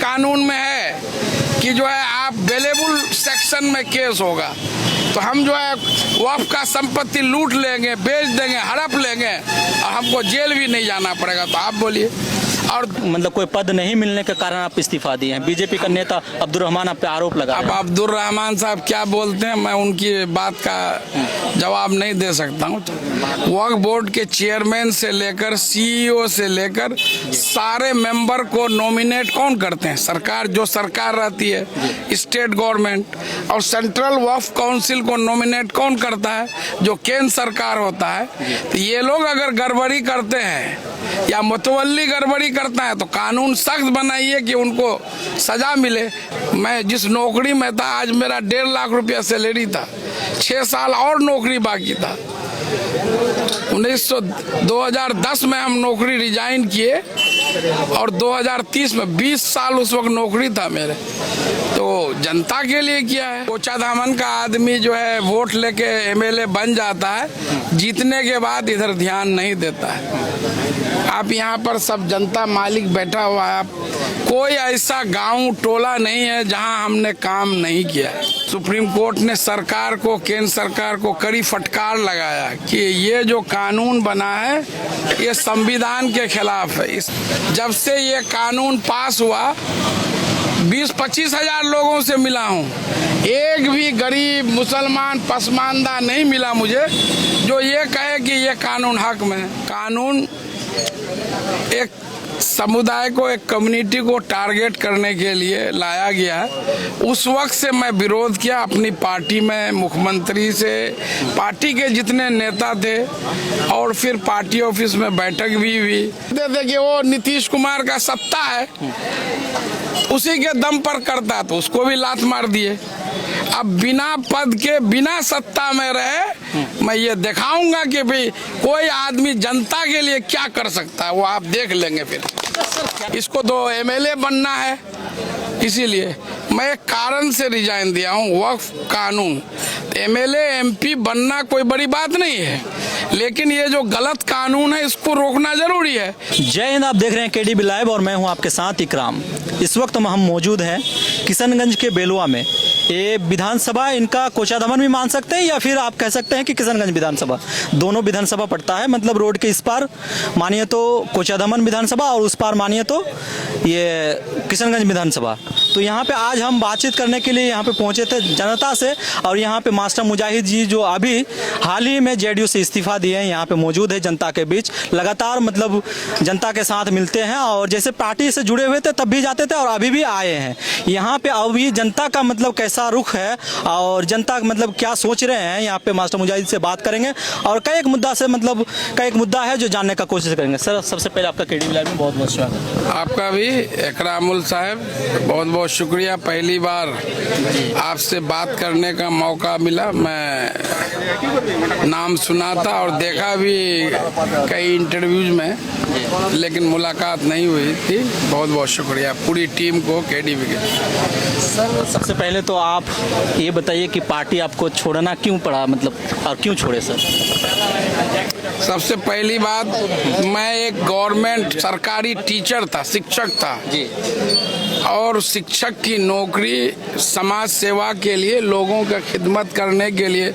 कानून में है कि जो है आप बेलेबल सेक्शन में केस होगा, तो हम जो है वक्फ का संपत्ति लूट लेंगे, बेच देंगे, हड़प लेंगे और हमको जेल भी नहीं जाना पड़ेगा। तो आप बोलिए। और मतलब कोई पद नहीं मिलने के कारण आप इस्तीफा दिए हैं। बीजेपी का नेता अब्दुल रहमान आप पे आरोप लगा रहे अब हैं। अब्दुल रहमान साहब क्या बोलते हैं, मैं उनकी बात का जवाब नहीं दे सकता हूँ। वक्फ बोर्ड के चेयरमैन से लेकर सीईओ से लेकर सारे मेंबर को नॉमिनेट कौन करते हैं? सरकार। जो सरकार रहती है, स्टेट गवर्नमेंट। और सेंट्रल वक्फ काउंसिल को नॉमिनेट कौन करता है? जो केंद्र सरकार होता है। तो ये लोग अगर गड़बड़ी करते हैं या मुतवल्ली गड़बड़ी करता है तो कानून सख्त बनाइए कि उनको सजा मिले। मैं जिस नौकरी में था, आज मेरा 1.5 लाख रुपया सैलरी था, 6 साल और नौकरी बाकी था। 2010 में हम नौकरी रिजाइन किए और 2030 में 20 साल उस वक्त नौकरी था मेरे। तो जनता के लिए किया है। कोचाधामन का आदमी जो है वोट लेके एमएलए बन जाता है, जीतने के बाद इधर ध्यान नहीं देता है। आप यहाँ पर सब जनता मालिक बैठा हुआ है। कोई ऐसा गांव टोला नहीं है जहां हमने काम नहीं किया। सुप्रीम कोर्ट ने सरकार को, केंद्र सरकार को कड़ी फटकार लगाया कि ये जो कानून बना है ये संविधान के खिलाफ है। जब से ये कानून पास हुआ 20-25 हजार लोगों से मिला हूँ, एक भी गरीब मुसलमान पसमानदा नहीं मिला मुझे जो ये कहे कि ये कानून हक में है। कानून एक समुदाय को, एक कम्युनिटी को टारगेट करने के लिए लाया गया है। उस वक्त से मैं विरोध किया अपनी पार्टी में, मुख्यमंत्री से, पार्टी के जितने नेता थे, और फिर पार्टी ऑफिस में बैठक भी हुई। देखिए वो नीतीश कुमार का सत्ता है, उसी के दम पर करता है, तो उसको भी लात मार दिए। अब बिना पद के, बिना सत्ता में रहे, मैं ये दिखाऊंगा कि भाई कोई आदमी जनता के लिए क्या कर सकता है, वो आप देख लेंगे। फिर इसको तो एमएलए बनना है, इसीलिए मैं एक कारण से रिजाइन दिया हूँ। वक्फ कानून, एमएलए एमपी बनना कोई बड़ी बात नहीं है, लेकिन ये जो गलत कानून है इसको रोकना जरूरी है। जय हिंद। आप देख रहे हैं केडीबी लाइव और मैं हूं आपके साथ इकराम। इस वक्त हम मौजूद हैं किशनगंज के बेलवा में। ये विधानसभा इनका कोचाधामन भी मान सकते हैं या फिर आप कह सकते हैं कि किशनगंज विधानसभा, दोनों विधानसभा पड़ता है। मतलब रोड के इस पार मानिए तो कोचाधामन विधानसभा और उस पार मानिए तो ये किशनगंज विधानसभा। तो यहाँ पे आज हम बातचीत करने के लिए यहाँ पे पहुँचे थे जनता से, और यहाँ पे मास्टर मुजाहिद जी जो अभी हाल ही में जेडीयू से इस्तीफा दिए हैं, यहाँ पे मौजूद है जनता के बीच। लगातार मतलब जनता के साथ मिलते हैं और जैसे पार्टी से जुड़े हुए थे तब भी जाते थे और अभी भी आए हैं यहाँ पे। अभी जनता का मतलब कैसा रुख है और जनता मतलब क्या सोच रहे हैं, यहाँ पे मास्टर मुजाहिद से बात करेंगे और कई एक मुद्दा से मतलब कई एक मुद्दा है जो जानने का कोशिश करेंगे। सर सबसे पहले आपका केडीबी लाइव में बहुत बहुत स्वागत है। आपका भी इकरामुल साहब बहुत बहुत शुक्रिया। पहली बार आपसे बात करने का मौका मिला। मैं नाम सुना था और देखा भी कई इंटरव्यूज में, लेकिन मुलाकात नहीं हुई थी। बहुत बहुत शुक्रिया पूरी टीम को, केडीबी के। सर सबसे पहले तो आप ये बताइए कि पार्टी आपको छोड़ना क्यों पड़ा, मतलब और क्यों छोड़े सर? सबसे पहली बात, मैं एक गवर्नमेंट सरकारी टीचर था, शिक्षक था जी, और शिक्षक की नौकरी समाज सेवा के लिए, लोगों का खिदमत करने के लिए,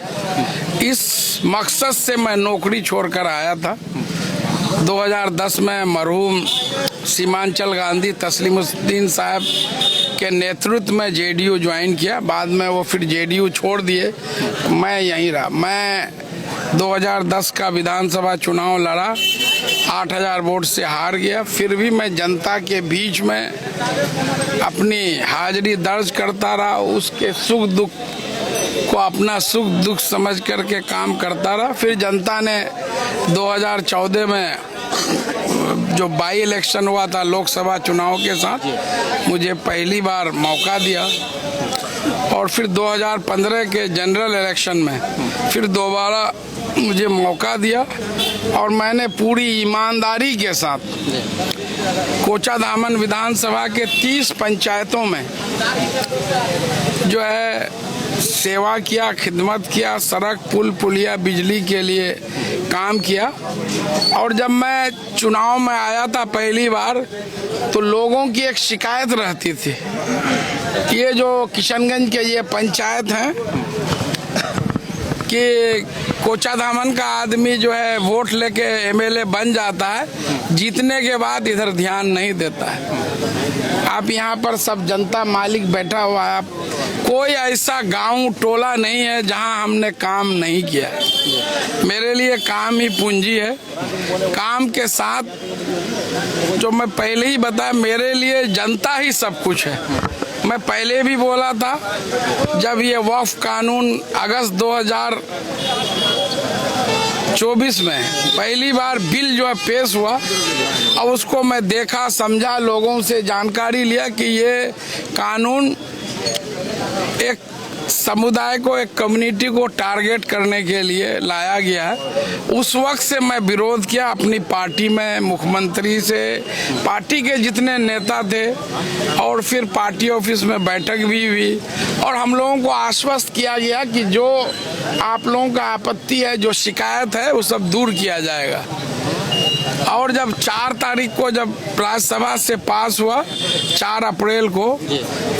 इस मकसद से मैं नौकरी छोड़कर आया था। 2010 में मरहूम सीमांचल गांधी तस्लीमुद्दीन साहब के नेतृत्व में जेडीयू ज्वाइन किया। बाद में वो फिर जेडीयू छोड़ दिए, मैं यहीं रहा। मैं 2010 का विधानसभा चुनाव लड़ा, 8000 वोट से हार गया। फिर भी मैं जनता के बीच में अपनी हाजिरी दर्ज करता रहा, उसके सुख दुख को अपना सुख दुख समझ करके काम करता रहा। फिर जनता ने 2014 में जो बाई इलेक्शन हुआ था लोकसभा चुनाव के साथ, मुझे पहली बार मौका दिया, और फिर 2015 के जनरल इलेक्शन में फिर दोबारा मुझे मौका दिया, और मैंने पूरी ईमानदारी के साथ कोचाधामन विधानसभा के 30 पंचायतों में जो है सेवा किया, खिदमत किया, सड़क पुल पुलिया बिजली के लिए काम किया। और जब मैं चुनाव में आया था पहली बार तो लोगों की एक शिकायत रहती थी, ये जो किशनगंज के ये पंचायत हैं कि कोचाधामन का आदमी जो है वोट लेके एमएलए बन जाता है, जीतने के बाद इधर ध्यान नहीं देता है। आप यहाँ पर सब जनता मालिक बैठा हुआ है, कोई ऐसा गांव टोला नहीं है जहां हमने काम नहीं किया है। मेरे लिए काम ही पूंजी है। काम के साथ जो मैं पहले ही बताया, मेरे लिए जनता ही सब कुछ है। मैं पहले भी बोला था, जब ये वक्फ कानून अगस्त 2024 में पहली बार बिल जो है पेश हुआ, अब उसको मैं देखा, समझा, लोगों से जानकारी लिया कि ये कानून एक समुदाय को, एक कम्युनिटी को टारगेट करने के लिए लाया गया है। उस वक्त से मैं विरोध किया अपनी पार्टी में, मुख्यमंत्री से, पार्टी के जितने नेता थे, और फिर पार्टी ऑफिस में बैठक भी हुई और हम लोगों को आश्वस्त किया गया कि जो आप लोगों का आपत्ति है, जो शिकायत है, वो सब दूर किया जाएगा। और जब 4 तारीख को जब राज्यसभा से पास हुआ, 4 अप्रैल को,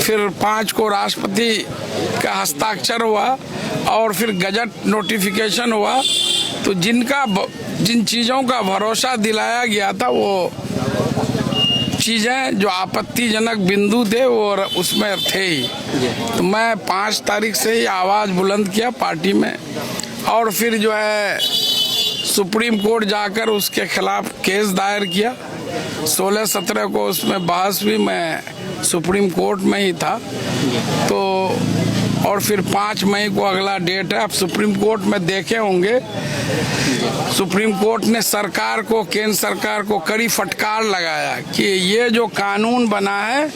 फिर 5 को राष्ट्रपति का हस्ताक्षर हुआ और फिर गजट नोटिफिकेशन हुआ, तो जिन चीज़ों का भरोसा दिलाया गया था, वो चीज़ें जो आपत्तिजनक बिंदु थे वो उसमें थे ही। तो मैं 5 तारीख से ही आवाज़ बुलंद किया पार्टी में, और फिर जो है सुप्रीम कोर्ट जाकर उसके खिलाफ केस दायर किया। 16-17 को उसमें बहस हुई, मैं सुप्रीम कोर्ट में ही था। तो और फिर 5 मई को अगला डेट है। आप सुप्रीम कोर्ट में देखे होंगे, सुप्रीम कोर्ट ने सरकार को, केंद्र सरकार को कड़ी फटकार लगाया कि ये जो कानून बना है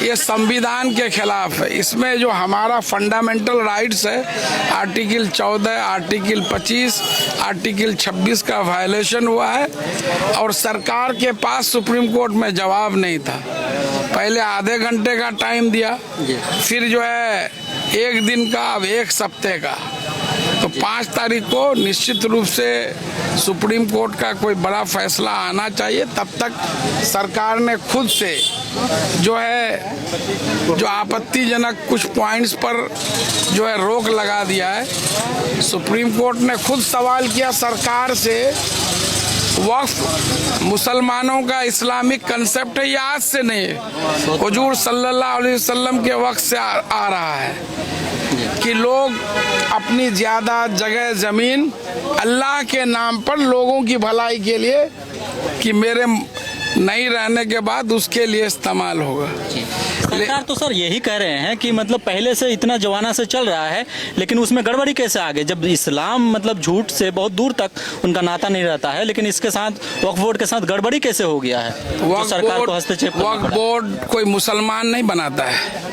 ये संविधान के खिलाफ है। इसमें जो हमारा फंडामेंटल राइट्स है, आर्टिकल 14, आर्टिकल 25, आर्टिकल 26 का वायलेशन हुआ है। और सरकार के पास सुप्रीम कोर्ट में जवाब नहीं था। पहले आधे घंटे का टाइम दिया, फिर जो है 1 दिन का, अब 1 सप्ताह का। तो 5 तारीख को निश्चित रूप से सुप्रीम कोर्ट का कोई बड़ा फैसला आना चाहिए। तब तक सरकार ने खुद से जो है, जो आपत्तिजनक कुछ पॉइंट्स पर जो है रोक लगा दिया है। सुप्रीम कोर्ट ने खुद सवाल किया सरकार से, वक्फ मुसलमानों का इस्लामिक कंसेप्ट है, ये आज से नहीं है, हुजूर सल्लल्लाहु अलैहि वसल्लम के वक्त से आ रहा है कि लोग अपनी ज़्यादा जगह ज़मीन अल्लाह के नाम पर लोगों की भलाई के लिए, कि मेरे नहीं रहने के बाद उसके लिए इस्तेमाल होगा। सरकार तो सर यही कह रहे हैं कि मतलब पहले से इतना जमाना से चल रहा है, लेकिन उसमें गड़बड़ी कैसे आ गई? जब इस्लाम मतलब झूठ से बहुत दूर तक उनका नाता नहीं रहता है, लेकिन इसके साथ वक्फ बोर्ड के साथ गड़बड़ी कैसे हो गया है? सरकार को हस्तक्षेप करना पड़ा। वक्फ बोर्ड कोई मुसलमान नहीं बनाता है।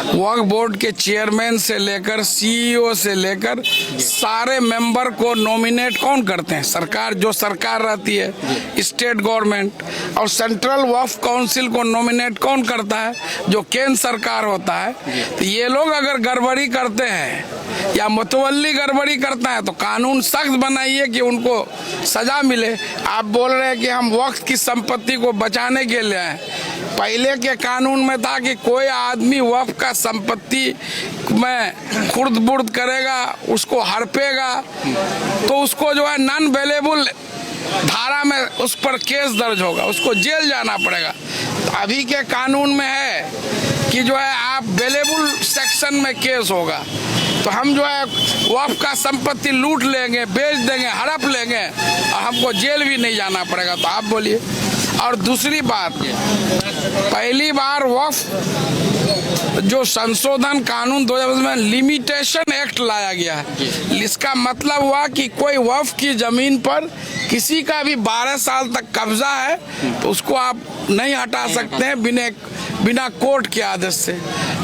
वक्फ बोर्ड के चेयरमैन से लेकर सीईओ से लेकर सारे मेंबर को नॉमिनेट कौन करते हैं? सरकार, जो सरकार रहती है, स्टेट गवर्नमेंट। और सेंट्रल वक्फ काउंसिल को नॉमिनेट कौन करता है? जो केंद्र सरकार होता है। तो ये लोग अगर गड़बड़ी करते हैं या मुतवल्ली गड़बड़ी करता है तो कानून सख्त बनाइए कि उनको सजा मिले। आप बोल रहे हैं कि हम वक्फ की संपत्ति को बचाने के लिए हैं। पहले के कानून में था कि कोई आदमी वक्फ का संपत्ति में खुर्द बुर्द करेगा, उसको हड़पेगा, तो उसको जो है नॉन वेलेबल धारा में उस पर केस दर्ज होगा, उसको जेल जाना पड़ेगा। तो अभी के कानून में है कि जो है आप वेलेबल सेक्शन में केस होगा। तो हम जो है वक्फ का संपत्ति लूट लेंगे, बेच देंगे, हड़प लेंगे और हमको जेल भी नहीं जाना पड़ेगा। तो आप बोलिए। और दूसरी बात, पहली बार वक्फ जो संशोधन कानून 2000 में लिमिटेशन एक्ट लाया गया है। इसका मतलब हुआ कि कोई वक्फ की जमीन पर किसी का भी 12 साल तक कब्जा है तो उसको आप नहीं हटा सकते हैं बिना कोर्ट के आदेश से।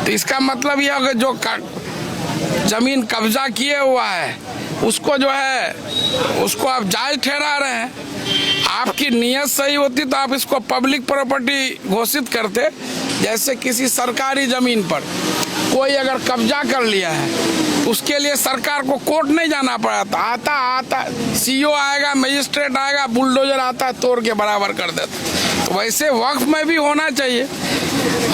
तो इसका मतलब यह है कि जो जमीन कब्जा किए हुआ है उसको जो है उसको आप जायज ठहरा रहे हैं। आपकी नीयत सही होती तो आप इसको पब्लिक प्रॉपर्टी घोषित करते। जैसे किसी सरकारी जमीन पर कोई अगर कब्जा कर लिया है उसके लिए सरकार को कोर्ट नहीं जाना पड़ा था, आता सीओ आएगा, मजिस्ट्रेट आएगा, बुलडोजर आता है, तोड़ के बराबर कर देता। तो वैसे वक्फ में भी होना चाहिए।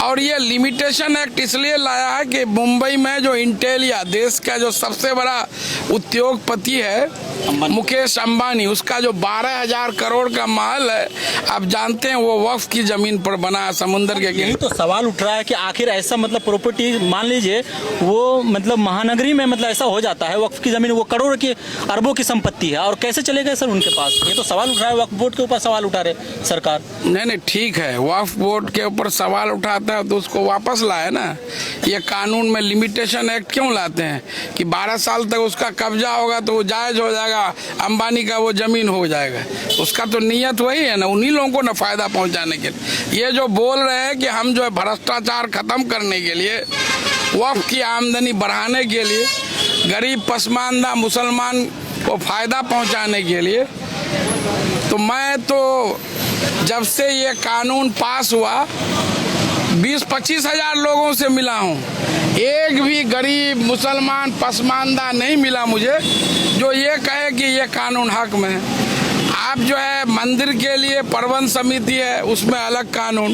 और ये लिमिटेशन एक्ट इसलिए लाया है कि मुंबई में जो इंटेलिया, देश का जो सबसे बड़ा उद्योगपति है मुकेश अंबानी, उसका जो 12,000 करोड़ का महल है, आप जानते हैं वो वक्फ की जमीन पर बना है, समुद्र के यही तो सवाल उठ रहा है कि आखिर ऐसा मतलब प्रॉपर्टी, मान लीजिए वो मतलब महानगरी में मतलब ऐसा हो जाता है, वक्फ की जमीन वो करोड़ की अरबों की संपत्ति है, और कैसे चलेगा सर उनके पास? ये तो सवाल उठ रहा है, वक्फ बोर्ड के ऊपर सवाल उठा रहे सरकार। नहीं ठीक है, वक्फ बोर्ड के ऊपर सवाल उठाता है तो उसको वापस लाए ना। ये कानून में लिमिटेशन एक्ट क्यों लाते हैं कि 12 साल तक उसका कब्जा होगा तो वो जायज हो जाएगा, अंबानी का वो जमीन हो जाएगा। उसका तो नियत वही है ना, उन्हीं लोगों को ना फायदा पहुंचाने के लिए। ये जो बोल रहे हैं कि हम जो है भ्रष्टाचार खत्म करने के लिए, वक्फ की आमदनी बढ़ाने के लिए, गरीब पसमानदा मुसलमान को फायदा पहुंचाने के लिए, तो मैं तो जब से ये कानून पास हुआ 20-25 हजार लोगों से मिला हूँ, एक भी गरीब मुसलमान पसमानदा नहीं मिला मुझे जो ये कहे कि ये कानून हक में है। आप जो है मंदिर के लिए प्रबंध समिति है, उसमें अलग कानून,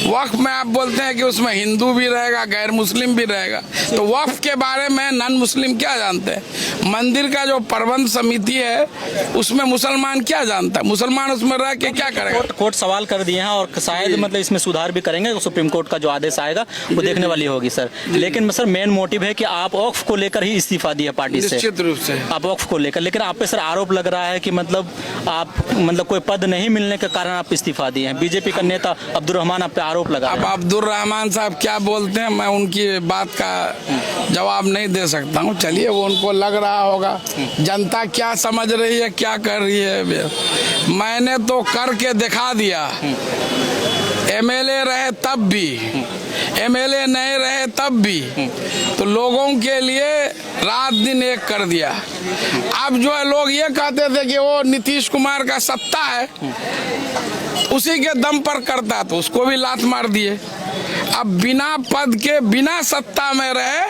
वक्फ में आप बोलते हैं कि उसमें हिंदू भी रहेगा, गैर मुस्लिम भी रहेगा। तो वक्फ के बारे में नॉन मुस्लिम क्या जानते हैं? मंदिर का जो प्रबंध समिति है उसमें मुसलमान क्या जानता है? मुसलमान उसमें रह के क्या करेगा? कोर्ट सवाल कर दिए हैं और शायद मतलब इसमें सुधार भी करेंगे, सुप्रीम कोर्ट का जो आदेश आएगा वो देखने वाली होगी सर। लेकिन सर मेन मोटिव है कि आप वक्फ को लेकर ही इस्तीफा दिया पार्टी से, निश्चित रूप से आप वक्फ को लेकर। लेकिन आप पे सर आरोप लग रहा है कि मतलब आप मतलब कोई पद नहीं मिलने के कारण आप इस्तीफा दिए हैं। बीजेपी का नेता अब्दुल रहमान आप पे आरोप लगा रहे हैं। अब अब्दुल रहमान साहब क्या बोलते हैं मैं उनकी बात का जवाब नहीं दे सकता हूँ। चलिए वो उनको लग रहा होगा, जनता क्या समझ रही है क्या कर रही है। मैंने तो करके दिखा दिया, एमएलए रहे तब भी, एमएलए नहीं रहे तब भी, तो लोगों के लिए रात दिन एक कर दिया। अब जो है लोग ये कहते थे कि वो नीतीश कुमार का सत्ता है, उसी के दम पर करता, तो उसको भी लात मार दिए। अब बिना पद के बिना सत्ता में रहे,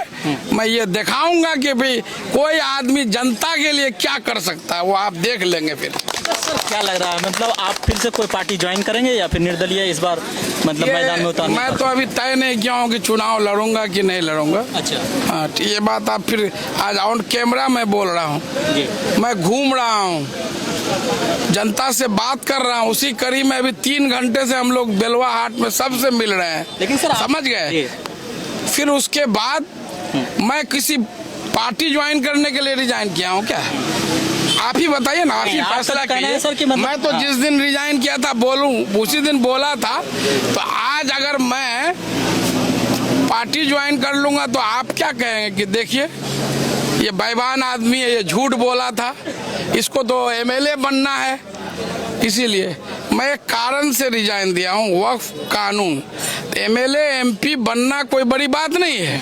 मैं ये दिखाऊंगा कि भाई कोई आदमी जनता के लिए क्या कर सकता है, वो आप देख लेंगे। फिर सर क्या लग रहा है मतलब आप फिर से कोई पार्टी ज्वाइन करेंगे या फिर निर्दलीय इस बार मतलब मैदान में उतारने? मैं तो अभी तय नहीं किया हूँ कि चुनाव लड़ूंगा कि नहीं लड़ूंगा। अच्छा हाँ, ये बात आप फिर आज ऑन कैमरा में बोल रहा हूँ, मैं घूम रहा हूँ, जनता से बात कर रहा हूँ। उसी कड़ी में अभी 3 घंटे से हम लोग बेलवा हाट में सबसे मिल रहे हैं। लेकिन सर समझ गए? फिर उसके बाद मैं किसी पार्टी ज्वाइन करने के लिए रिजाइन किया हूँ क्या? आप ही बताइए ना, आप ही फैसला कीजिए सर कि मतलब मैं तो जिस दिन रिजाइन किया था बोलूं उसी दिन बोला था। तो आज अगर मैं पार्टी ज्वाइन कर लूंगा तो आप क्या कहेंगे कि देखिए ये बेईमान आदमी है, ये झूठ बोला था, इसको तो एमएलए बनना है। इसीलिए मैं एक कारण से रिजाइन दिया हूँ, वक्फ कानून। एमएलए एमपी बनना कोई बड़ी बात नहीं है,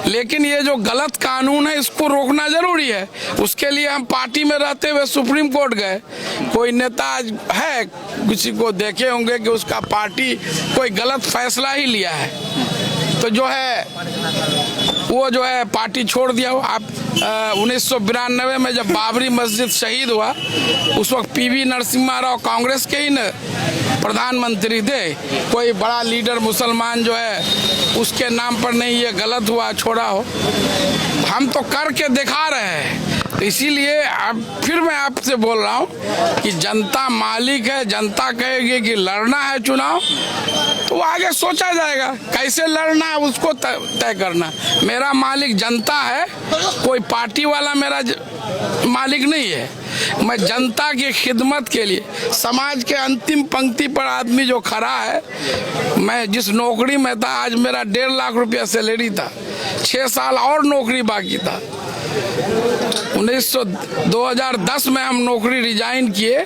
लेकिन ये जो गलत कानून है इसको रोकना जरूरी है। उसके लिए हम पार्टी में रहते हुए सुप्रीम कोर्ट गए। कोई नेता है किसी को देखे होंगे कि उसका पार्टी कोई गलत फैसला ही लिया है तो जो है वो जो है पार्टी छोड़ दिया हो। आप 1992 में जब बाबरी मस्जिद शहीद हुआ उस वक्त पीवी नरसिम्हा राव कांग्रेस के ही न प्रधानमंत्री थे। कोई बड़ा लीडर मुसलमान जो है उसके नाम पर नहीं ये गलत हुआ छोड़ा हो, हम तो करके दिखा रहे हैं। तो इसीलिए अब फिर मैं आपसे बोल रहा हूँ कि जनता मालिक है, जनता कहेगी कि लड़ना है चुनाव तो आगे सोचा जाएगा कैसे लड़ना है, उसको तय करना। मेरा मालिक जनता है, कोई पार्टी वाला मेरा मालिक नहीं है। मैं जनता की खिदमत के लिए, समाज के अंतिम पंक्ति पर आदमी जो खड़ा है, मैं जिस नौकरी में था आज मेरा 1.5 लाख रुपया सैलरी था, 6 साल और नौकरी बाकी था। 2010 में हम नौकरी रिजाइन किए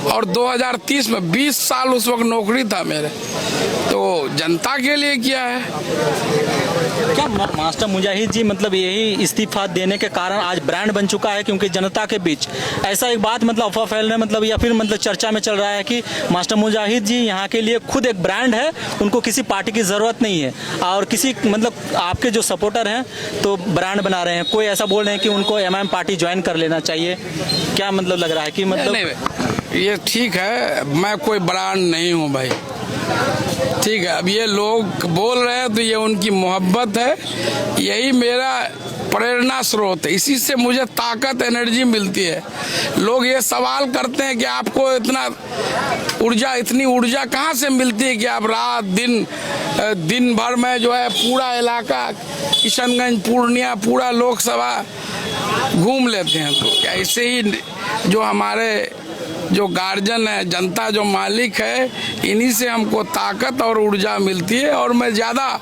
और 2030 में 20 साल उस वक्त नौकरी था मेरे, तो जनता के लिए किया है। क्या मास्टर मुजाहिद जी मतलब यही इस्तीफा देने के कारण आज ब्रांड बन चुका है, क्योंकि जनता के बीच ऐसा एक बात मतलब अफवाह फैल रहा है मतलब, या फिर मतलब चर्चा में चल रहा है कि मास्टर मुजाहिद जी यहाँ के लिए खुद एक ब्रांड है, उनको किसी पार्टी की ज़रूरत नहीं है, और किसी मतलब आपके जो सपोर्टर हैं तो ब्रांड बना रहे हैं, कोई ऐसा बोल रहे हैं कि उनको एमआईएम पार्टी ज्वाइन कर लेना चाहिए, क्या मतलब लग रहा है कि मतलब नहीं, ये ठीक है, मैं कोई ब्रांड नहीं हूँ भाई, ठीक है। अब ये लोग बोल रहे हैं तो ये उनकी मोहब्बत है, यही मेरा प्रेरणा स्रोत है, इसी से मुझे ताकत एनर्जी मिलती है। लोग ये सवाल करते हैं कि आपको इतनी ऊर्जा कहाँ से मिलती है कि आप रात दिन भर में जो है पूरा इलाका किशनगंज पूर्णिया पूरा लोकसभा घूम लेते हैं। तो ऐसे ही जो हमारे जो गार्जियन है, जनता जो मालिक है, इन्हीं से हमको ताकत और ऊर्जा मिलती है, और मैं ज़्यादा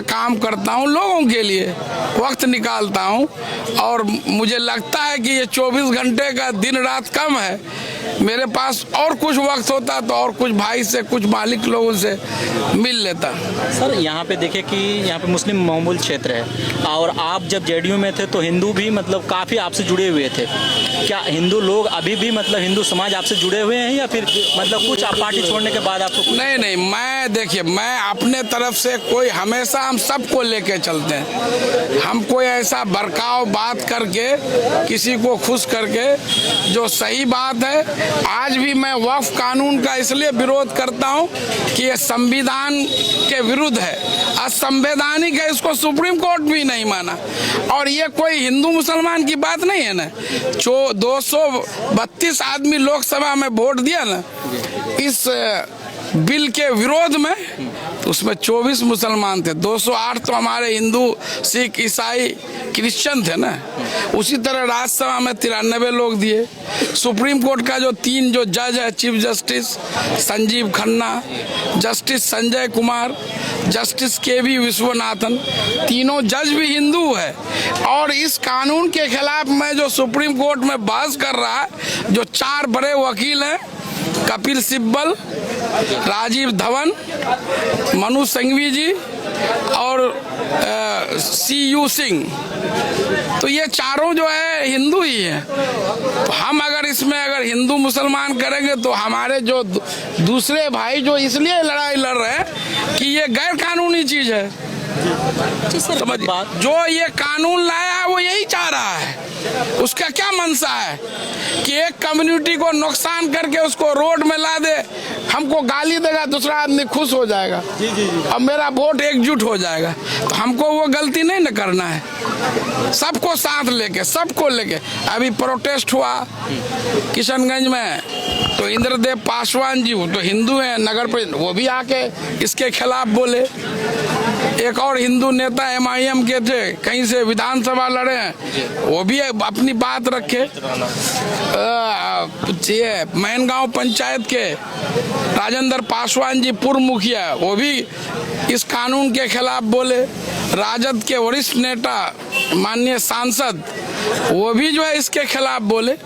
काम करता हूँ लोगों के लिए, वक्त निकालता हूँ, और मुझे लगता है कि ये 24 घंटे का दिन रात कम है, मेरे पास और कुछ वक्त होता तो और कुछ भाई से कुछ मालिक लोगों से मिल लेता। सर यहाँ पे देखिए कि यहाँ पे मुस्लिम बहुमूल्य क्षेत्र है, और आप जब जेडीयू में थे तो हिंदू भी मतलब काफ़ी आपसे जुड़े हुए थे, क्या हिंदू लोग अभी भी मतलब हिंदू समाज आपसे जुड़े हुए हैं, या फिर मतलब कुछ आप पार्टी छोड़ने के बाद आपको नहीं, मैं देखिए, मैं अपने तरफ से कोई हमेशा हम सबको लेके चलते हैं, हम कोई ऐसा बरकाव बात करके किसी को खुश करके, जो सही बात है, आज भी मैं वक्फ कानून का इसलिए विरोध करता हूं कि ये संविधान के विरुद्ध है, असंवैधानिक है, इसको सुप्रीम कोर्ट भी नहीं माना, और ये कोई हिंदू मुसलमान की बात नहीं है ना। जो 232 आदमी लोकसभा में वोट दिया ना इस बिल के विरोध में, तो उसमें 24 मुसलमान थे, 208 तो हमारे हिंदू सिख ईसाई क्रिश्चियन थे ना। उसी तरह राज्यसभा में 93 लोग दिए। सुप्रीम कोर्ट का जो 3 जो जज है, chief justice Sanjiv Khanna, justice Sanjay Kumar, justice K V. Viswanathan, तीनों जज भी हिंदू है, और इस कानून के खिलाफ में जो सुप्रीम कोर्ट में बहस कर रहा है, जो 4 बड़े वकील हैं, कपिल सिब्बल, राजीव धवन, मनु सिंघवी जी और C.U. सिंह, तो ये चारों जो है हिंदू ही है। तो हम अगर हिंदू मुसलमान करेंगे तो हमारे जो दूसरे भाई जो इसलिए लड़ाई लड़ रहे हैं कि ये गैर कानूनी चीज है, समझ बात, जो ये कानून लाया है वो यही चाह रहा है, उसका क्या मंशा है कि एक कम्युनिटी को नुकसान करके उसको रोड में ला दे, हमको गाली देगा, दूसरा आदमी खुश हो जाएगा, और मेरा वोट एकजुट हो जाएगा। तो हमको वो गलती नहीं न करना है, सबको साथ लेके, सबको लेके। अभी प्रोटेस्ट हुआ किशनगंज में, तो इंद्रदेव पासवान जी, वो तो हिंदू हैं, नगर परिषद, वो भी आके इसके खिलाफ बोले। एक और हिंदू नेता एमआईएम के थे, कहीं से विधानसभा लड़े हैं, वो भी अपनी बात रखे। मैनगांव पंचायत के राजेंद्र पासवान जी पूर्व मुखिया, वो भी इस कानून के खिलाफ बोले। राजद के वरिष्ठ नेता माननीय सांसद, वो भी जो है इसके खिलाफ बोले।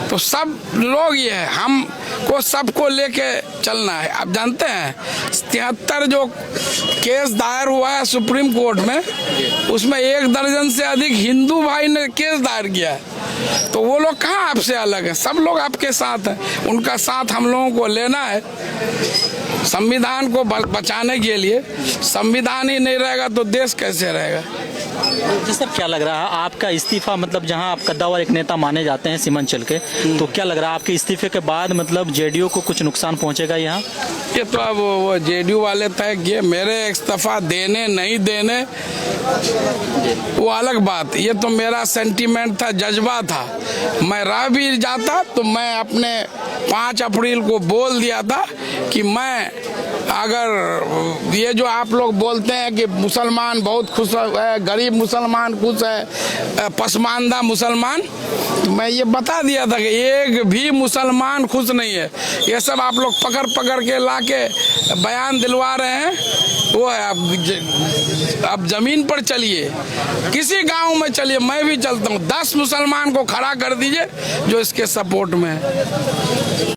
तो सब लोग ये है, हमको सबको लेके चलना है। आप जानते हैं 73 जो केस दायर हुआ है सुप्रीम कोर्ट में, उसमें 1 दर्जन से अधिक हिंदू भाई ने केस दायर किया है। तो वो लोग कहाँ आपसे अलग है, सब लोग आपके साथ हैं, उनका साथ हम लोगों को लेना है संविधान को बचाने के लिए। संविधान ही नहीं रहेगा तो देश कैसे रहेगा। जी सर, क्या लग रहा है आपका इस्तीफा, मतलब जहां आप कद्दावर एक नेता माने जाते हैं सीमांचल के, तो क्या लग रहा है आपके इस्तीफे के बाद मतलब जेडीयू को कुछ नुकसान पहुंचेगा यहाँ? ये तो अब वो जेडीयू वाले तय किए, मेरे इस्तीफा देने नहीं देने वो अलग बात। ये तो मेरा सेंटीमेंट था, जज्बा था। मैं रह भी जाता तो मैं अपने 5 अप्रैल को बोल दिया था कि मैं अगर ये जो आप लोग बोलते हैं कि मुसलमान बहुत खुश है, गरीब मुसलमान खुश है, पसमानदा मुसलमान, तो मैं ये बता दिया था कि एक भी मुसलमान खुश नहीं है। ये सब आप लोग पकड़ पकड़ के ला के बयान दिलवा रहे हैं, वो है। अब जमीन पर चलिए, किसी गांव में चलिए, मैं भी चलता हूँ, 10 मुसलमान को खड़ा कर दीजिए जो इसके सपोर्ट में है।